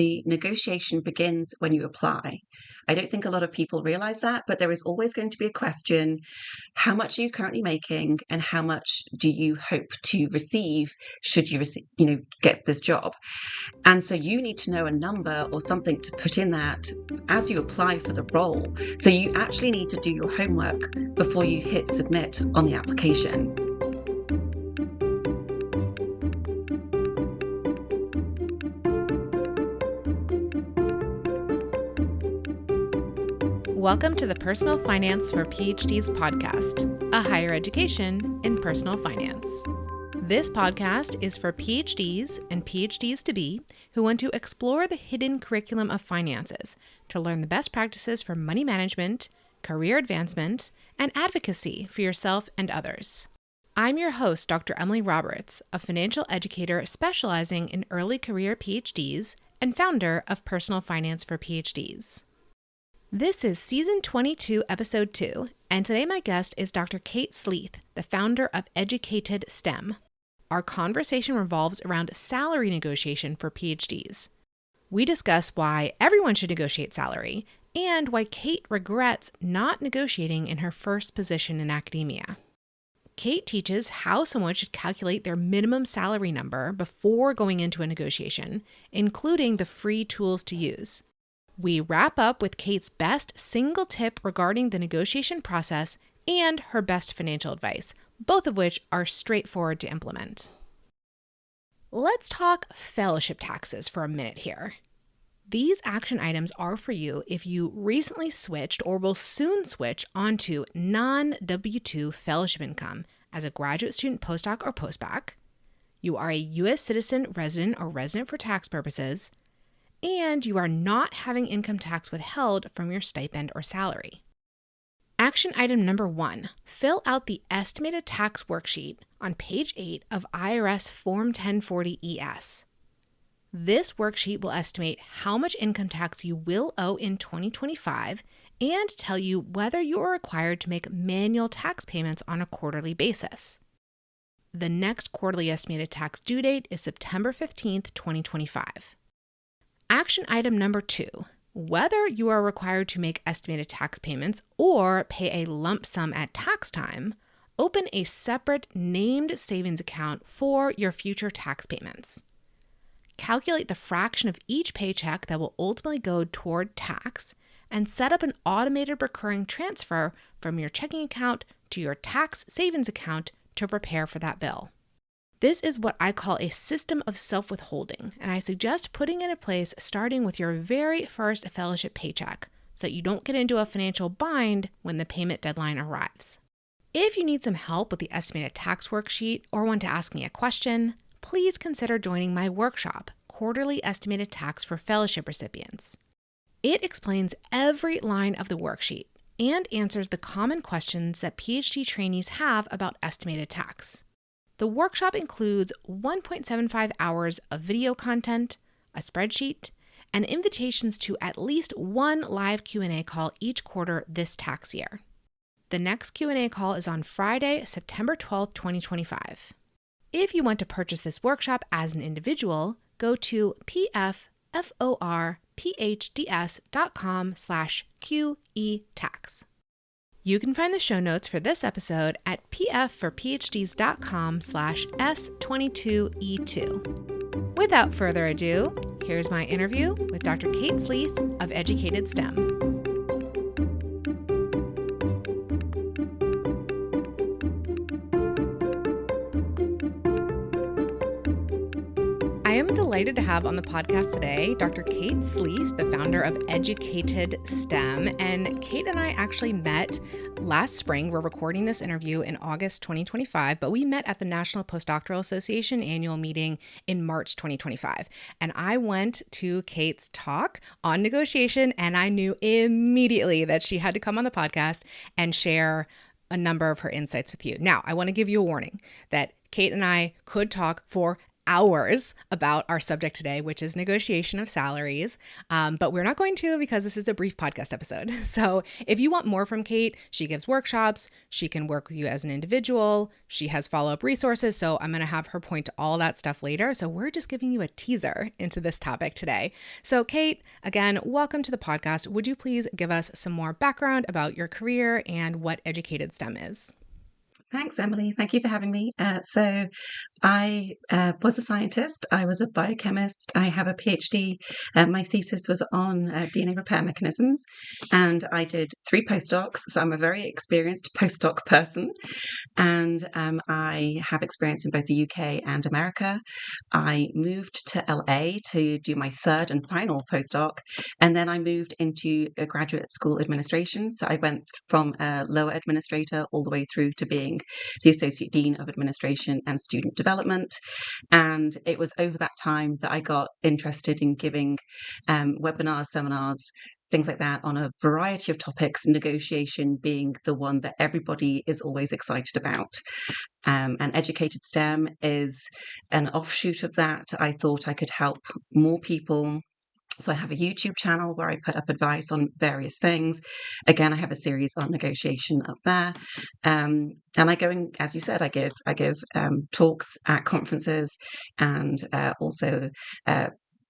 the negotiation begins when you apply. I don't think a lot of people realize that, but there is always going to be a question: how much are you currently making, and how much do you hope to receive should you get this job? And so you need to know a number or something to put in that as you apply for the role. So you actually need to do your homework before you hit submit on the application. Welcome to the Personal Finance for PhDs podcast, a higher education in personal finance. This podcast is for PhDs and PhDs-to-be who want to explore the hidden curriculum of finances to learn the best practices for money management, career advancement, and advocacy for yourself and others. I'm your host, Dr. Emily Roberts, a financial educator specializing in early career PhDs and founder of Personal Finance for PhDs. This is Season 22, Episode 2, and today my guest is Dr. Kate Sleeth, the founder of EduKatedSTEM. Our conversation revolves around salary negotiation for PhDs. We discuss why everyone should negotiate salary and why Kate regrets not negotiating in her first position in academia. Kate teaches how someone should calculate their minimum salary number before going into a negotiation, including the free tools to use. We wrap up with Kate's best single tip regarding the negotiation process and her best financial advice, both of which are straightforward to implement. Let's talk fellowship taxes for a minute here. These action items are for you if you recently switched or will soon switch onto non-W-2 fellowship income as a graduate student, postdoc, or postbac, you are a U.S. citizen, resident, or resident for tax purposes, and you are not having income tax withheld from your stipend or salary. Action item number 1, fill out the estimated tax worksheet on page 8 of IRS Form 1040-ES. This worksheet will estimate how much income tax you will owe in 2025 and tell you whether you are required to make manual tax payments on a quarterly basis. The next quarterly estimated tax due date is September 15th, 2025. Action item number 2, whether you are required to make estimated tax payments or pay a lump sum at tax time, open a separate named savings account for your future tax payments. Calculate the fraction of each paycheck that will ultimately go toward tax and set up an automated recurring transfer from your checking account to your tax savings account to prepare for that bill. This is what I call a system of self-withholding, and I suggest putting it in place starting with your very first fellowship paycheck so that you don't get into a financial bind when the payment deadline arrives. If you need some help with the estimated tax worksheet or want to ask me a question, please consider joining my workshop, Quarterly Estimated Tax for Fellowship Recipients. It explains every line of the worksheet and answers the common questions that PhD trainees have about estimated tax. The workshop includes 1.75 hours of video content, a spreadsheet, and invitations to at least one live Q&A call each quarter this tax year. The next Q&A call is on Friday, September 12th, 2025. If you want to purchase this workshop as an individual, go to pfforphds.com/QEtax. You can find the show notes for this episode at pfforphds.com/S22E2. Without further ado, here's my interview with Dr. Kate Sleeth of EduKatedSTEM. I am delighted to have on the podcast today Dr. Kate Sleeth, the founder of EduKatedSTEM. And Kate and I actually met last spring. We're recording this interview in August 2025, but we met at the National Postdoctoral Association annual meeting in March 2025. And I went to Kate's talk on negotiation, and I knew immediately that she had to come on the podcast and share a number of her insights with you. Now, I want to give you a warning that Kate and I could talk for hours about our subject today, which is negotiation of salaries. But we're not going to, because this is a brief podcast episode. So if you want more from Kate, she gives workshops. She can work with you as an individual. She has follow-up resources. So I'm going to have her point to all that stuff later. So we're just giving you a teaser into this topic today. So Kate, again, welcome to the podcast. Would you please give us some more background about your career and what Educated STEM is? Thanks, Emily. Thank you for having me. So I was a scientist. I was a biochemist. I have a PhD. My thesis was on DNA repair mechanisms, and I did 3 postdocs. So I'm a very experienced postdoc person, and I have experience in both the UK and America. I moved to LA to do my 3rd and final postdoc, and then I moved into a graduate school administration. So I went from a lower administrator all the way through to being the Associate Dean of Administration and Student Development. And it was over that time that I got interested in giving webinars, seminars, things like that on a variety of topics, negotiation being the one that everybody is always excited about. And Educated STEM is an offshoot of that. I thought I could help more people. So I have a YouTube channel where I put up advice on various things. Again, I have a series on negotiation up there. And I go in, as you said, I give talks at conferences and also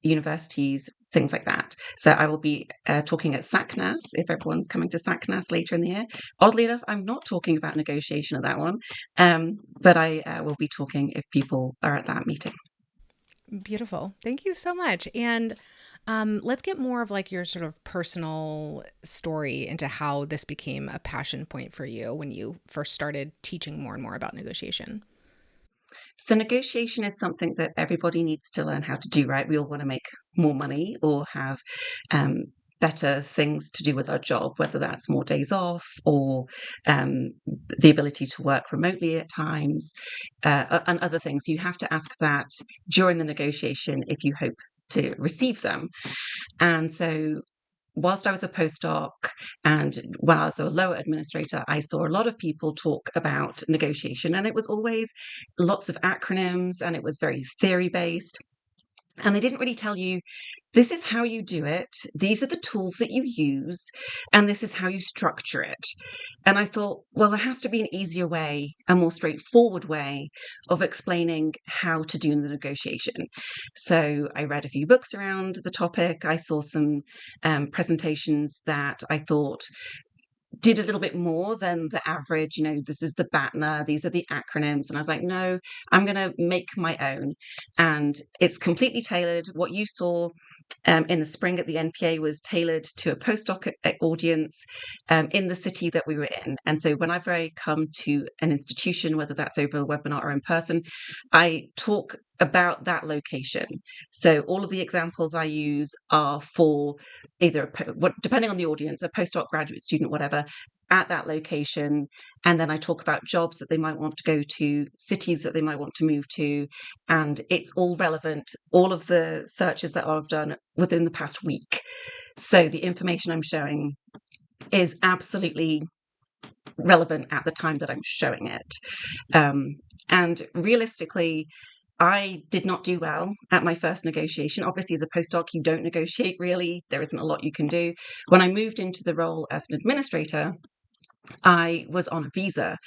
universities, things like that. So I will be talking at SACNAS if everyone's coming to SACNAS later in the year. Oddly enough, I'm not talking about negotiation at that one, but I will be talking if people are at that meeting. Beautiful. Thank you so much. And let's get more of like your sort of personal story into how this became a passion point for you when you first started teaching more and more about negotiation. So negotiation is something that everybody needs to learn how to do, right? We all want to make more money or have better things to do with our job, whether that's more days off or the ability to work remotely at times and other things. You have to ask that during the negotiation if you hope to receive them. And so whilst I was a postdoc and when I was a lower administrator, I saw a lot of people talk about negotiation, and it was always lots of acronyms and it was very theory based. And they didn't really tell you, this is how you do it, these are the tools that you use, and this is how you structure it. And I thought, well, there has to be an easier way, a more straightforward way of explaining how to do the negotiation. So I read a few books around the topic. I saw some presentations that I thought did a little bit more than the average, this is the BATNA, these are the acronyms. And I was like, no, I'm going to make my own. And it's completely tailored. What you saw in the spring at the NPA was tailored to a postdoc audience in the city that we were in. And so whenever I come to an institution, whether that's over a webinar or in person, I talk about that location. So all of the examples I use are for either, depending on the audience, a postdoc, graduate student, whatever, at that location. And then I talk about jobs that they might want to go to, cities that they might want to move to. And it's all relevant, all of the searches that I've done within the past week. So the information I'm showing is absolutely relevant at the time that I'm showing it. And realistically, I did not do well at my first negotiation. Obviously, as a postdoc, you don't negotiate really. There isn't a lot you can do. When I moved into the role as an administrator, I was on a visa,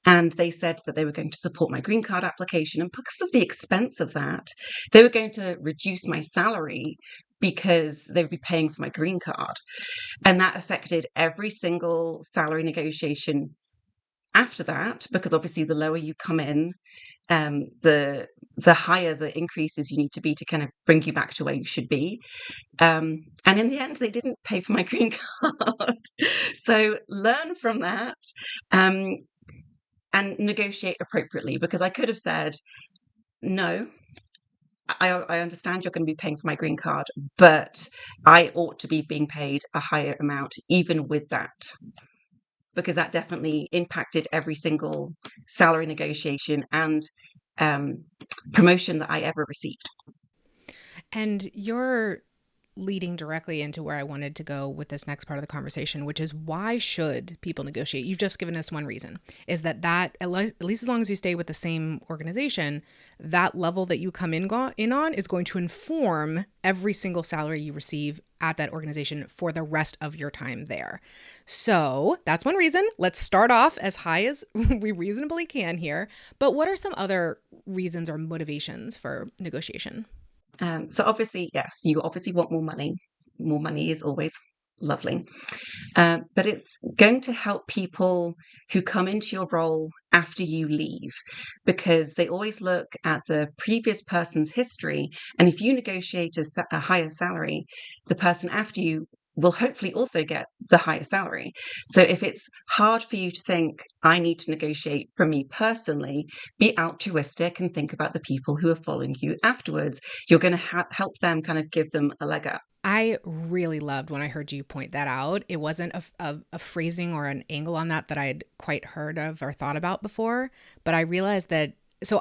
and they said that they were going to support my green card application. And because of the expense of that, they were going to reduce my salary because they would be paying for my green card. And that affected every single salary negotiation after that, because obviously the lower you come in, the higher the increases you need to be to kind of bring you back to where you should be. And in the end, they didn't pay for my green card. So learn from that and negotiate appropriately, because I could have said, no, I understand you're going to be paying for my green card, but I ought to be being paid a higher amount even with that, because that definitely impacted every single salary negotiation and promotion that I ever received. And your leading directly into where I wanted to go with this next part of the conversation, which is why should people negotiate? You've just given us one reason, is that at least as long as you stay with the same organization, that level that you come in on is going to inform every single salary you receive at that organization for the rest of your time there. So that's one reason. Let's start off as high as we reasonably can here. But what are some other reasons or motivations for negotiation? So obviously, yes, you obviously want more money. More money is always lovely. But it's going to help people who come into your role after you leave, because they always look at the previous person's history. And if you negotiate a higher salary, the person after you will hopefully also get the higher salary. So if it's hard for you to think, I need to negotiate for me personally, be altruistic and think about the people who are following you afterwards. You're going to help them, kind of give them a leg up. I really loved when I heard you point that out. It wasn't a phrasing or an angle on that I'd quite heard of or thought about before, but I realized that. So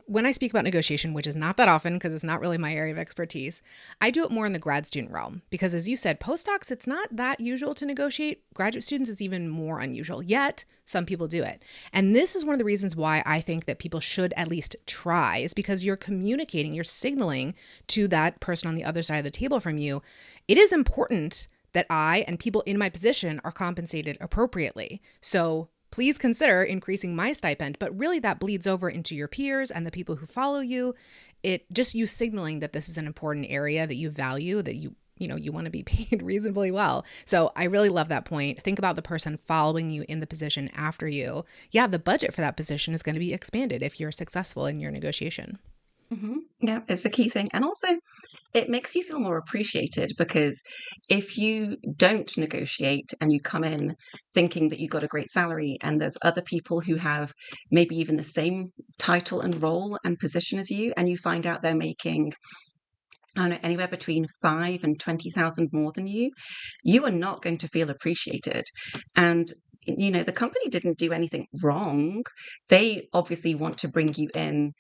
when I speak about negotiation, which is not that often because it's not really my area of expertise, I do it more in the grad student realm because, as you said, postdocs, it's not that usual to negotiate. Graduate students, it's even more unusual, yet some people do it. And this is one of the reasons why I think that people should at least try, is because you're communicating, you're signaling to that person on the other side of the table from you, it is important that I and people in my position are compensated appropriately. So please consider increasing my stipend. But really that bleeds over into your peers and the people who follow you. It just you signaling that this is an important area that you value, that you want to be paid reasonably well. So I really love that point. Think about the person following you in the position after you. Yeah, the budget for that position is going to be expanded if you're successful in your negotiation. Mm-hmm. Yeah, it's a key thing. And also, it makes you feel more appreciated, because if you don't negotiate and you come in thinking that you got a great salary and there's other people who have maybe even the same title and role and position as you, and you find out they're making, I don't know, anywhere between 5 and 20,000 more than you are not going to feel appreciated. And the company didn't do anything wrong. They obviously want to bring you in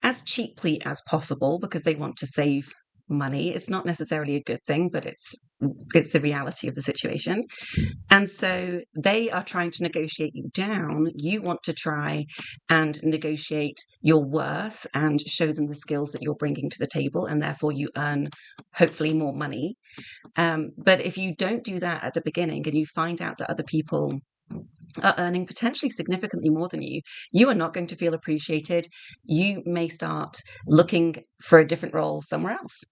as cheaply as possible because they want to save money. It's not necessarily a good thing, but it's the reality of the situation. And so they are trying to negotiate you down. You want to try and negotiate your worth and show them the skills that you're bringing to the table, and therefore you earn hopefully more money. But if you don't do that at the beginning and you find out that other people are earning potentially significantly more than you are not going to feel appreciated. You may start looking for a different role somewhere else.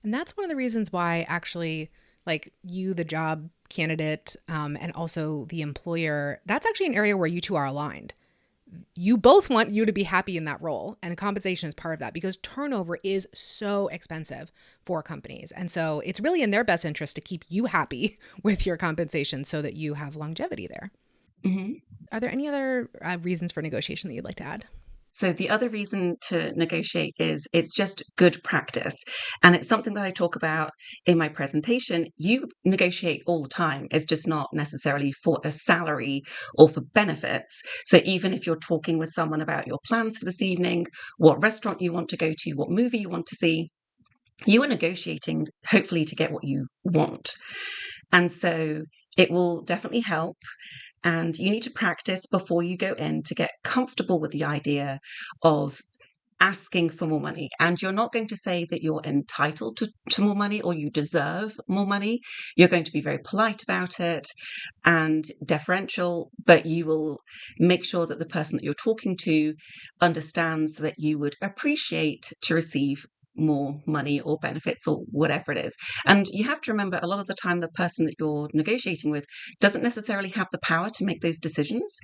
And that's one of the reasons why actually, like you, the job candidate, and also the employer, that's actually an area where you two are aligned. You both want you to be happy in that role, and compensation is part of that because turnover is so expensive for companies. And so it's really in their best interest to keep you happy with your compensation so that you have longevity there. Mm-hmm. Are there any other reasons for negotiation that you'd like to add? So the other reason to negotiate is it's just good practice. And it's something that I talk about in my presentation. You negotiate all the time. It's just not necessarily for a salary or for benefits. So even if you're talking with someone about your plans for this evening, what restaurant you want to go to, what movie you want to see, you are negotiating hopefully to get what you want. And so it will definitely help. And you need to practice before you go in to get comfortable with the idea of asking for more money. And you're not going to say that you're entitled to more money or you deserve more money. You're going to be very polite about it and deferential, but you will make sure that the person that you're talking to understands that you would appreciate to receive more money or benefits or whatever it is. And you have to remember, a lot of the time, the person that you're negotiating with doesn't necessarily have the power to make those decisions.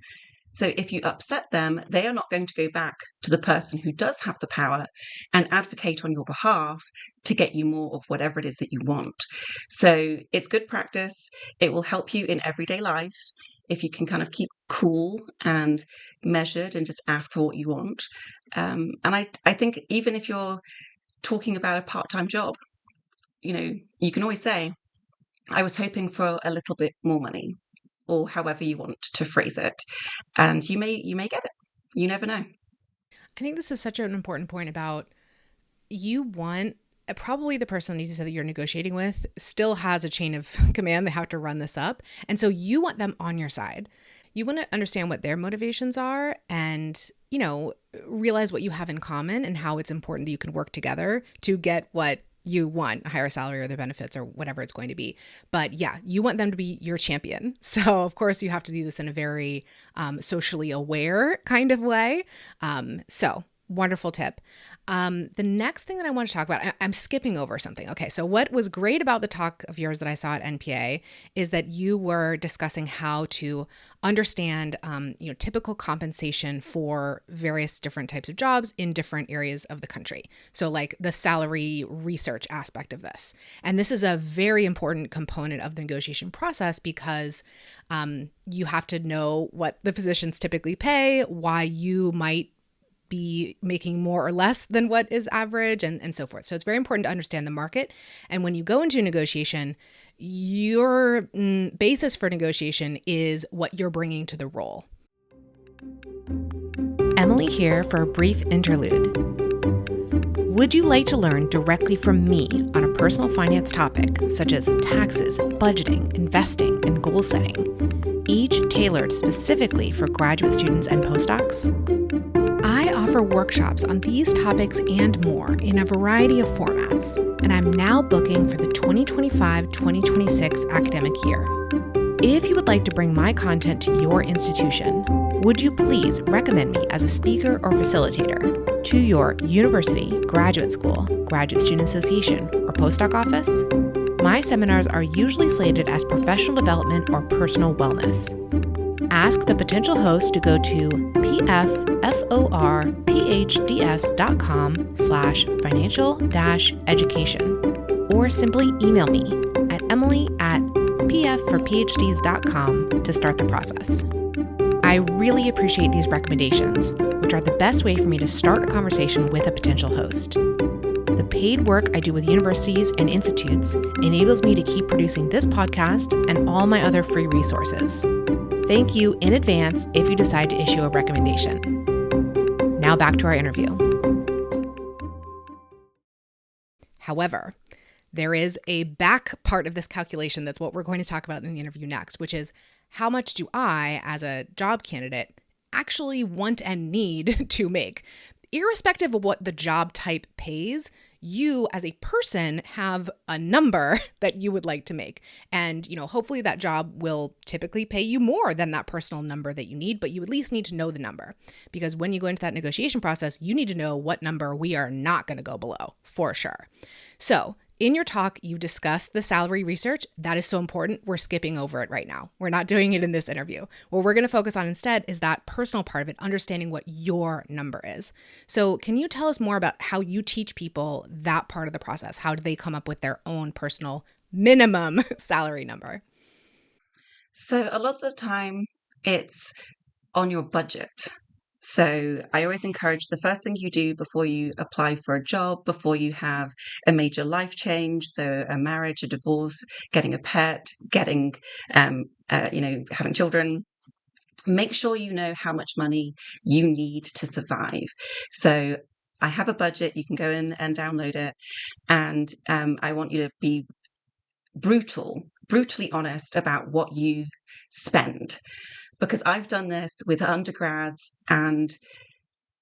So if you upset them, they are not going to go back to the person who does have the power and advocate on your behalf to get you more of whatever it is that you want. So it's good practice. It will help you in everyday life if you can kind of keep cool and measured and just ask for what you want. And I think even if you're talking about a part-time job, you can always say, I was hoping for a little bit more money, or however you want to phrase it. And you may get it. You never know. I think this is such an important point about you want probably the person, as you said, that you're negotiating with still has a chain of command. They have to run this up. And so you want them on your side. You want to understand what their motivations are and, realize what you have in common and how it's important that you can work together to get what you want, a higher salary or the benefits or whatever it's going to be. But yeah, you want them to be your champion. So of course you have to do this in a very socially aware kind of way. So wonderful tip. The next thing that I want to talk about, I'm skipping over something. Okay, so what was great about the talk of yours that I saw at NPA is that you were discussing how to understand, typical compensation for various different types of jobs in different areas of the country. So like the salary research aspect of this. And this is a very important component of the negotiation process because you have to know what the positions typically pay, why you might be making more or less than what is average and so forth. So it's very important to understand the market. And when you go into a negotiation, your basis for negotiation is what you're bringing to the role. Emily here for a brief interlude. Would you like to learn directly from me on a personal finance topic such as taxes, budgeting, investing, and goal setting, each tailored specifically for graduate students and postdocs? I offer workshops on these topics and more in a variety of formats, and I'm now booking for the 2025-2026 academic year. If you would like to bring my content to your institution, would you please recommend me as a speaker or facilitator to your university, graduate school, graduate student association, or postdoc office? My seminars are usually slated as professional development or personal wellness. Ask the potential host to go to pfforphds.com/financial-education or simply email me at emily@pfforphds.com to start the process. I really appreciate these recommendations, which are the best way for me to start a conversation with a potential host. The paid work I do with universities and institutes enables me to keep producing this podcast and all my other free resources. Thank you in advance if you decide to issue a recommendation. Now back to our interview. However, there is a back part of this calculation that's what we're going to talk about in the interview next, which is how much do I, as a job candidate, actually want and need to make? Irrespective of what the job type pays, you as a person have a number that you would like to make. And, hopefully that job will typically pay you more than that personal number that you need, but you at least need to know the number. Because when you go into that negotiation process, you need to know what number we are not going to go below, for sure. So in your talk, you discussed the salary research. That is so important. We're skipping over it right now. We're not doing it in this interview. What we're going to focus on instead is that personal part of it, understanding what your number is. So can you tell us more about how you teach people that part of the process? How do they come up with their own personal minimum salary number? So a lot of the time it's on your budget. So I always encourage the first thing you do before you apply for a job, before you have a major life change, so a marriage, a divorce, getting a pet, getting, having children, make sure you know how much money you need to survive. So I have a budget. You can go in and download it. And I want you to be brutally honest about what you spend. Because I've done this with undergrads and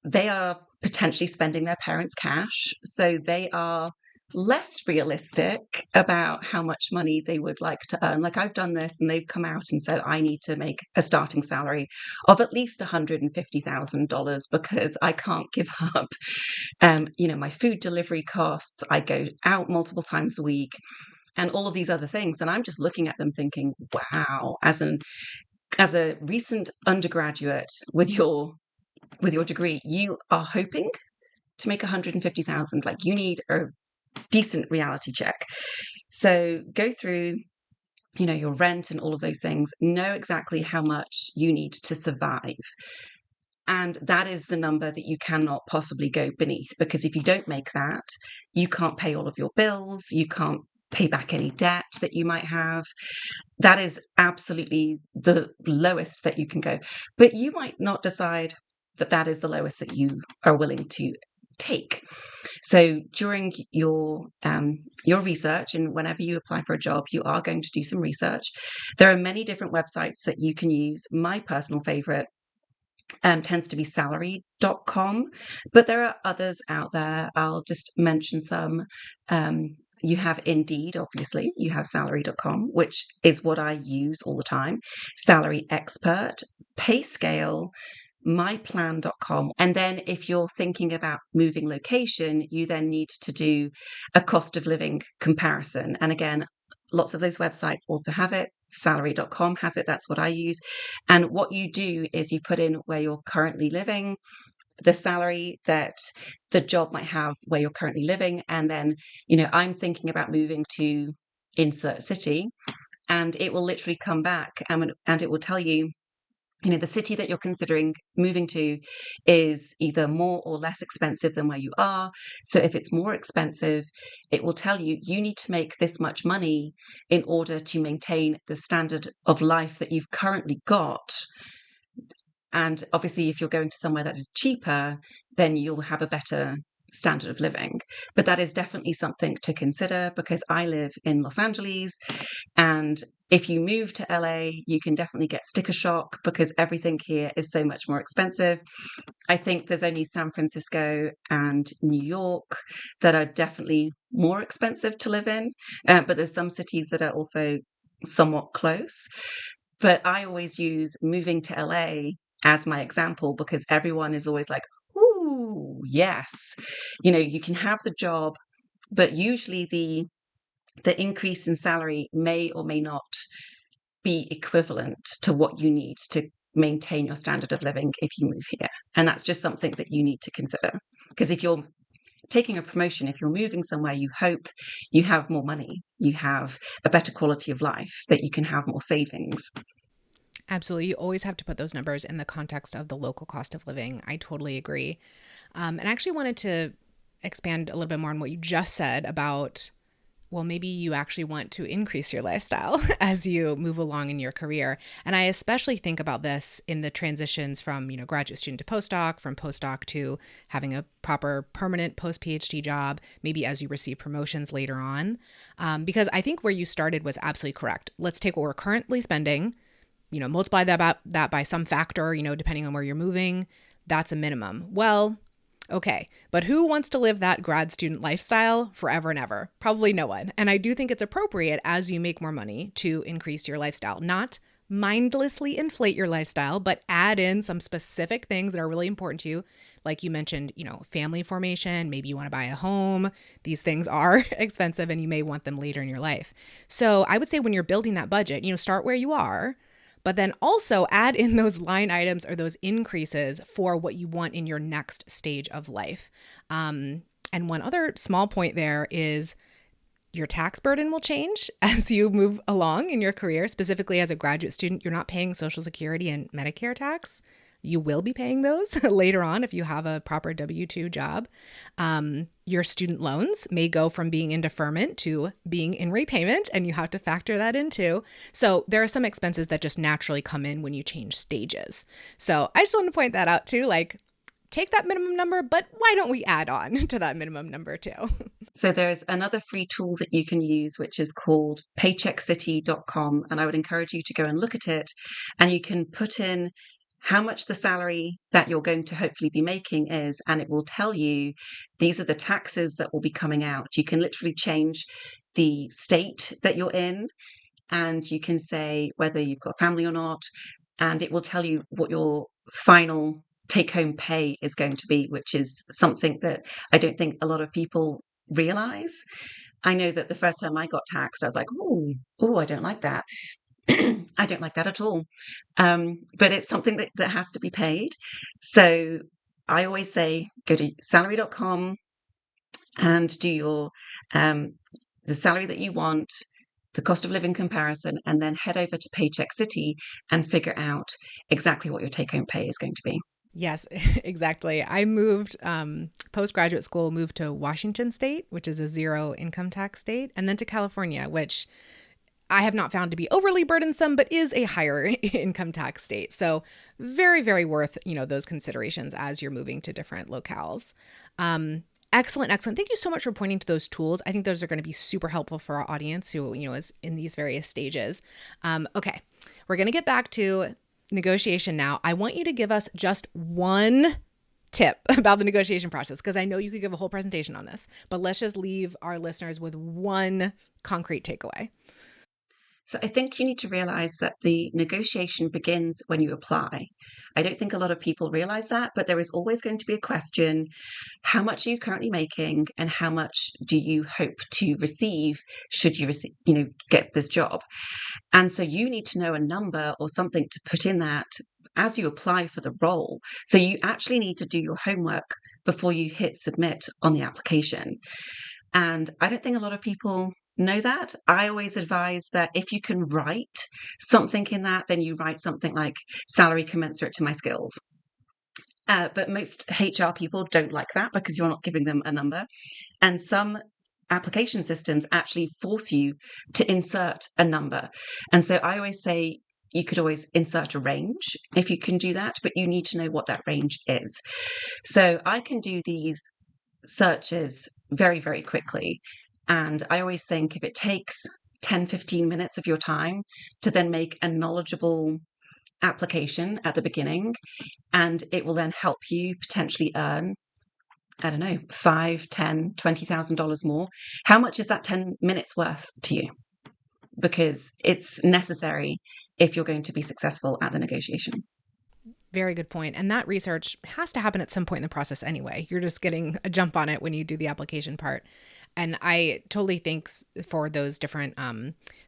they are potentially spending their parents' cash. So they are less realistic about how much money they would like to earn. Like I've done this and they've come out and said, I need to make a starting salary of at least $150,000 because I can't give up, my food delivery costs. I go out multiple times a week and all of these other things. And I'm just looking at them thinking, wow, as a recent undergraduate with your degree, you are hoping to make 150,000. Like you need a decent reality check. So go through, your rent and all of those things. Know exactly how much you need to survive. And that is the number that you cannot possibly go beneath, because if you don't make that, you can't pay all of your bills. You can't pay back any debt that you might have. That is absolutely the lowest that you can go. But you might not decide that that is the lowest that you are willing to take. So during your research, and whenever you apply for a job, you are going to do some research. There are many different websites that you can use. My personal favorite tends to be salary.com, but there are others out there. I'll just mention some. You have Indeed, obviously. You have salary.com, which is what I use all the time. Salary Expert, Payscale, myplan.com. And then if you're thinking about moving location, you then need to do a cost of living comparison. And again, lots of those websites also have it. Salary.com has it. That's what I use. And what you do is you put in where you're currently living, the salary that the job might have where you're currently living. And then, I'm thinking about moving to insert city, and it will literally come back and it will tell you, the city that you're considering moving to is either more or less expensive than where you are. So if it's more expensive, it will tell you, you need to make this much money in order to maintain the standard of life that you've currently got. And obviously, if you're going to somewhere that is cheaper, then you'll have a better standard of living. But that is definitely something to consider, because I live in Los Angeles, and if you move to LA, you can definitely get sticker shock because everything here is so much more expensive. I think there's only San Francisco and New York that are definitely more expensive to live in, but there's some cities that are also somewhat close. But I always use moving to LA as my example, because everyone is always like, ooh, yes, you can have the job, but usually the increase in salary may or may not be equivalent to what you need to maintain your standard of living if you move here. And that's just something that you need to consider. Because if you're taking a promotion, if you're moving somewhere, you hope you have more money, you have a better quality of life, that you can have more savings. Absolutely. You always have to put those numbers in the context of the local cost of living. I totally agree. And I actually wanted to expand a little bit more on what you just said about, well, maybe you actually want to increase your lifestyle as you move along in your career. And I especially think about this in the transitions from, graduate student to postdoc, from postdoc to having a proper permanent post-PhD job, maybe as you receive promotions later on. Because I think where you started was absolutely correct. Let's take what we're currently spending, multiply that by some factor, depending on where you're moving. That's a minimum. Well, okay, but who wants to live that grad student lifestyle forever and ever? Probably no one. And I do think it's appropriate as you make more money to increase your lifestyle, not mindlessly inflate your lifestyle, but add in some specific things that are really important to you. Like you mentioned, family formation, maybe you want to buy a home. These things are expensive and you may want them later in your life. So I would say when you're building that budget, start where you are, but then also add in those line items or those increases for what you want in your next stage of life. And one other small point there is your tax burden will change as you move along in your career. Specifically as a graduate student, you're not paying Social Security and Medicare tax. You will be paying those later on if you have a proper W-2 job. Your student loans may go from being in deferment to being in repayment, and you have to factor that in too. So there are some expenses that just naturally come in when you change stages. So I just want to point that out too, like take that minimum number, but why don't we add on to that minimum number too? So there's another free tool that you can use, which is called paycheckcity.com. And I would encourage you to go and look at it, and you can put in how much the salary that you're going to hopefully be making is, and it will tell you these are the taxes that will be coming out. You can literally change the state that you're in, and you can say whether you've got family or not, and it will tell you what your final take-home pay is going to be, which is something that I don't think a lot of people realize. I know that the first time I got taxed, I was like, oh, I don't like that. I don't like that at all. But it's something that has to be paid. So I always say, go to salary.com and do your the salary that you want, the cost of living comparison, and then head over to Paycheck City and figure out exactly what your take-home pay is going to be. Yes, exactly. I moved post-graduate school, moved to Washington State, which is a zero income tax state, and then to California, which I have not found to be overly burdensome, but is a higher income tax state. So very, very worth, those considerations as you're moving to different locales. Excellent, excellent. Thank you so much for pointing to those tools. I think those are going to be super helpful for our audience who, is in these various stages. Okay, we're going to get back to negotiation now. I want you to give us just one tip about the negotiation process, because I know you could give a whole presentation on this, but let's just leave our listeners with one concrete takeaway. So I think you need to realize that the negotiation begins when you apply. I don't think a lot of people realize that, but there is always going to be a question: how much are you currently making, and how much do you hope to receive should you receive, get this job? And so you need to know a number or something to put in that as you apply for the role. So you actually need to do your homework before you hit submit on the application. And I don't think a lot of people know that. I always advise that if you can write something in that, then you write something like salary commensurate to my skills. But most HR people don't like that because you're not giving them a number. And some application systems actually force you to insert a number. And so I always say you could always insert a range if you can do that, but you need to know what that range is. So I can do these searches very, very quickly. And I always think if it takes 10, 15 minutes of your time to then make a knowledgeable application at the beginning, and it will then help you potentially earn, I don't know, $5, $10, $20,000 more. How much is that 10 minutes worth to you? Because it's necessary if you're going to be successful at the negotiation. Very good point. And that research has to happen at some point in the process anyway. You're just getting a jump on it when you do the application part. And I totally think for those different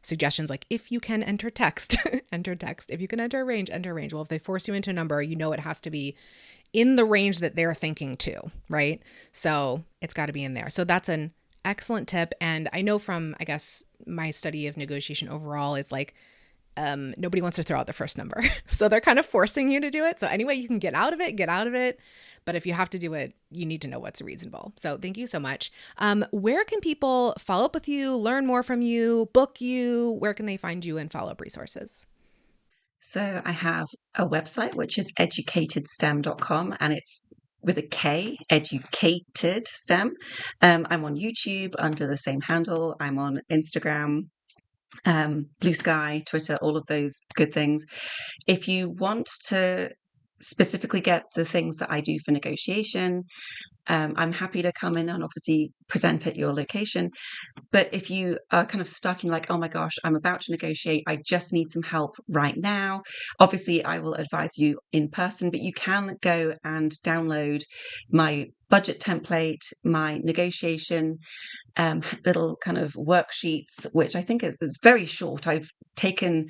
suggestions, like if you can enter text, enter text. If you can enter a range, enter a range. Well, if they force you into a number, it has to be in the range that they're thinking too, right? So it's got to be in there. So that's an excellent tip. And I know from, I guess, my study of negotiation overall is like, nobody wants to throw out the first number. So they're kind of forcing you to do it. So any way you can get out of it, get out of it. But if you have to do it, you need to know what's reasonable. So thank you so much. Where can people follow up with you, learn more from you, book you? Where can they find you and follow-up resources? So I have a website, which is EduKatedSTEM.com, and it's with a K, EduKatedSTEM. I'm on YouTube under the same handle. I'm on Instagram, Blue Sky, Twitter, all of those good things. If you want to specifically get the things that I do for negotiation, I'm happy to come in and obviously present at your location. But if you are kind of stuck in like, oh my gosh, I'm about to negotiate, I just need some help right now, obviously I will advise you in person, but you can go and download my budget template, my negotiation little kind of worksheets, which I think is very short. I've taken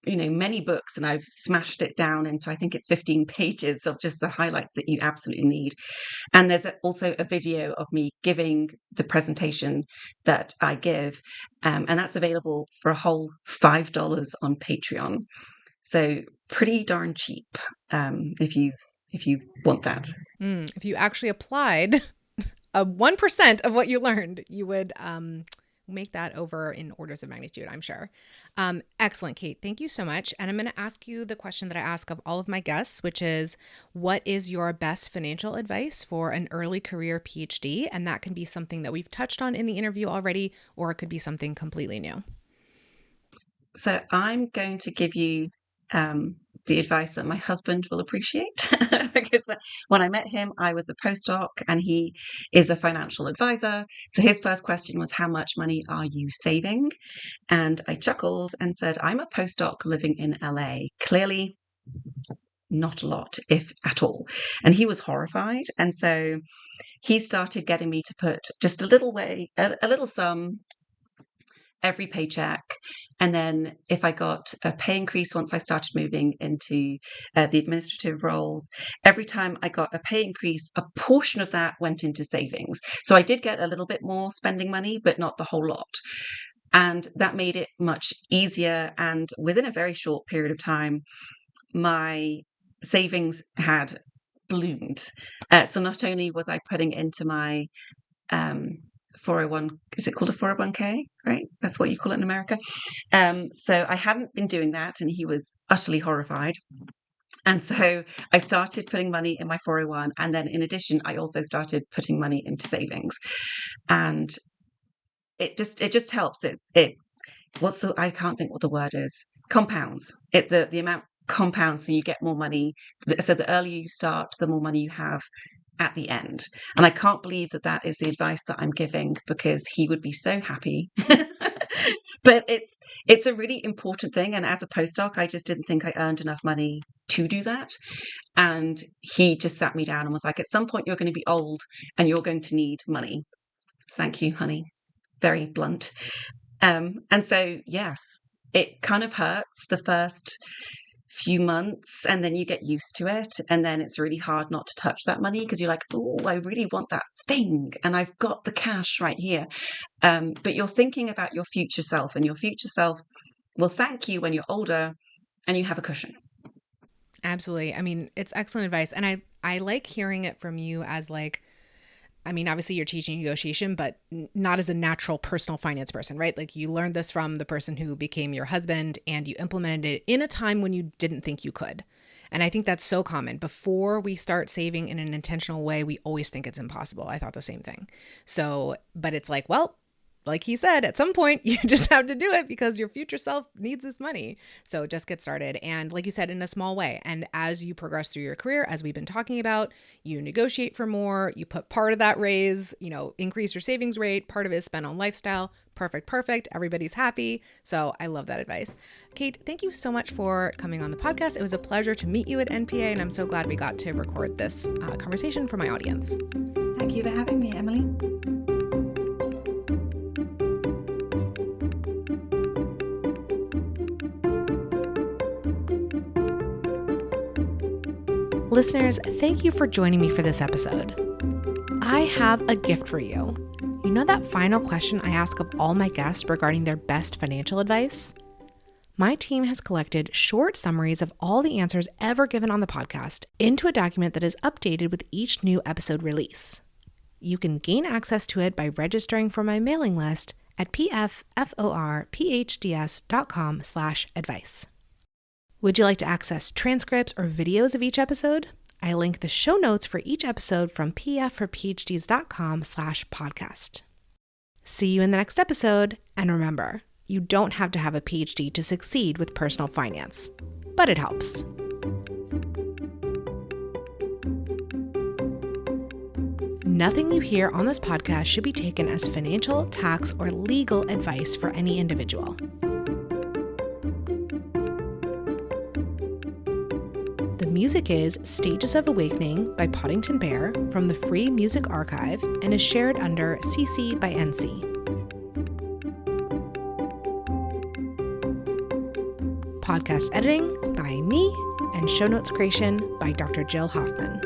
many books and I've smashed it down into, I think it's 15 pages of just the highlights that you absolutely need. And there's also a video of me giving the presentation that I give. And that's available for a whole $5 on Patreon. So pretty darn cheap if you want that. If you actually applied 1% of what you learned, you would make that over in orders of magnitude, I'm sure. Excellent, Kate. Thank you so much. And I'm going to ask you the question that I ask of all of my guests, which is, what is your best financial advice for an early career PhD? And that can be something that we've touched on in the interview already, or it could be something completely new. So I'm going to give you the advice that my husband will appreciate because when I met him, I was a postdoc and he is a financial advisor. So his first question was, how much money are you saving? And I chuckled and said, I'm a postdoc living in LA. Clearly not a lot, if at all. And he was horrified. And so he started getting me to put just a little sum every paycheck. And then if I got a pay increase once I started moving into the administrative roles, every time I got a pay increase, a portion of that went into savings. So I did get a little bit more spending money, but not the whole lot. And that made it much easier. And within a very short period of time, my savings had bloomed. So not only was I putting into my 401, is it called a 401k, right? That's what you call it in America. So I hadn't been doing that and he was utterly horrified. And so I started putting money in my 401. And then in addition, I also started putting money into savings. And it just helps. I can't think what the word is. Compounds. The amount compounds, so you get more money. So the earlier you start, the more money you have at the end. And I can't believe that is the advice that I'm giving, because he would be so happy. But it's a really important thing. And as a postdoc, I just didn't think I earned enough money to do that. And he just sat me down and was like, at some point you're going to be old and you're going to need money. Thank you, honey. Very blunt. And so, yes, it kind of hurts the first few months, and then you get used to it. And then it's really hard not to touch that money, because you're like, oh, I really want that thing. And I've got the cash right here. But you're thinking about your future self, and your future self will thank you when you're older and you have a cushion. Absolutely. I mean, it's excellent advice. And I like hearing it from you as like, I mean, obviously you're teaching negotiation, but not as a natural personal finance person, right? Like you learned this from the person who became your husband, and you implemented it in a time when you didn't think you could. And I think that's so common. Before we start saving in an intentional way, we always think it's impossible. I thought the same thing. So, but it's like, well, like he said, at some point you just have to do it because your future self needs this money. So just get started. And like you said, in a small way. And as you progress through your career, as we've been talking about, you negotiate for more, you put part of that raise, increase your savings rate. Part of it is spent on lifestyle. Perfect. Everybody's happy. So I love that advice. Kate, thank you so much for coming on the podcast. It was a pleasure to meet you at NPA, and I'm so glad we got to record this conversation for my audience. Thank you for having me, Emily. Listeners, thank you for joining me for this episode. I have a gift for you. You know that final question I ask of all my guests regarding their best financial advice? My team has collected short summaries of all the answers ever given on the podcast into a document that is updated with each new episode release. You can gain access to it by registering for my mailing list at pfforphds.com/advice. Would you like to access transcripts or videos of each episode? I link the show notes for each episode from pfforphds.com/podcast. See you in the next episode. And remember, you don't have to have a PhD to succeed with personal finance, but it helps. Nothing you hear on this podcast should be taken as financial, tax, or legal advice for any individual. The music is Stages of Awakening by Poddington Bear from the Free Music Archive and is shared under CC by NC. Podcast editing by me and show notes creation by Dr. Jill Hoffman.